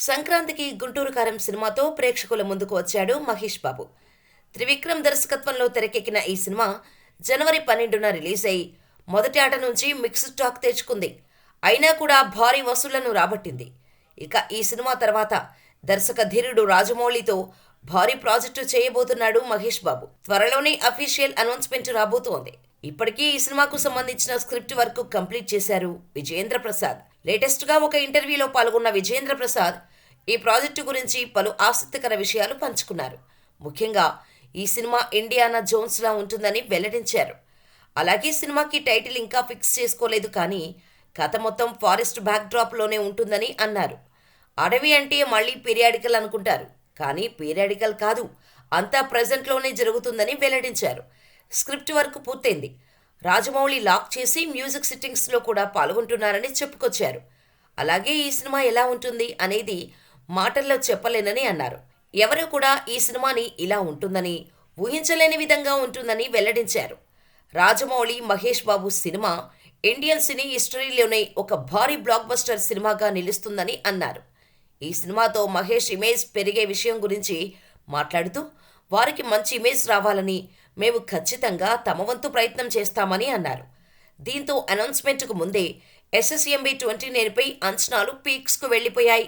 సంక్రాంతికి గుంటూరు కారం సినిమాతో ప్రేక్షకుల ముందుకు వచ్చాడు మహేష్ బాబు. త్రివిక్రమ్ దర్శకత్వంలో తెరకెక్కిన ఈ సినిమా జనవరి 12న రిలీజ్ అయి మొదటి ఆట నుంచి మిక్స్డ్ టాక్ తెచ్చుకుంది. అయినా కూడా భారీ వసూళ్లను రాబట్టింది. ఇక ఈ సినిమా తర్వాత దర్శక ధీరుడు రాజమౌళితో భారీ ప్రాజెక్టు చేయబోతున్నాడు మహేష్ బాబు. త్వరలోనే అఫీషియల్ అనౌన్స్మెంట్ రాబోతోంది. ఇప్పటికీ ఈ సినిమాకు సంబంధించిన స్క్రిప్ట్ వర్క్ కంప్లీట్ చేశారు విజయేంద్ర ప్రసాద్. లేటెస్ట్ గా ఒక ఇంటర్వ్యూలో పాల్గొన్న విజయేంద్ర ప్రసాద్ ఈ ప్రాజెక్టు గురించి పలు ఆసక్తికర విషయాలు పంచుకున్నారు. ముఖ్యంగా ఈ సినిమా ఇండియానా జోన్స్ లా ఉంటుందని వెల్లడించారు. అలాగే సినిమాకి టైటిల్ ఇంకా ఫిక్స్ చేసుకోలేదు, కానీ కథ మొత్తం ఫారెస్ట్ బ్యాక్ డ్రాప్ లోనే ఉంటుందని అన్నారు. అడవి అంటే మళ్ళీ పీరియాడికల్ అనుకుంటారు, కానీ పీరియాడికల్ కాదు, అంతా ప్రజెంట్లోనే జరుగుతుందని వెల్లడించారు. స్క్రిప్ట్ వర్క్ పూర్తయింది. రాజమౌళి లాక్ చేసి మ్యూజిక్ సిట్టింగ్స్లో కూడా పాల్గొంటున్నారని చెప్పుకొచ్చారు. అలాగే ఈ సినిమా ఎలా ఉంటుంది అనేది మాటల్లో చెప్పలేనని అన్నారు. ఎవరూ కూడా ఈ సినిమాని ఇలా ఉంటుందని, ఊహించలేని విధంగా ఉంటుందని వెల్లడించారు. Rajamouli Mahesh Babu cinema Indian cine హిస్టరీలోనే ఒక భారీ బ్లాక్ బస్టర్ సినిమాగా నిలుస్తుందని అన్నారు. ఈ సినిమాతో మహేష్ ఇమేజ్ పెరిగే విషయం గురించి మాట్లాడుతూ, వారికి మంచి ఇమేజ్ రావాలని మేము ఖచ్చితంగా తమ వంతు ప్రయత్నం చేస్తామని అన్నారు. దీంతో అనౌన్స్మెంట్కు ముందే SSMB 29పై అంచనాలు పీక్స్కు వెళ్లిపోయాయి.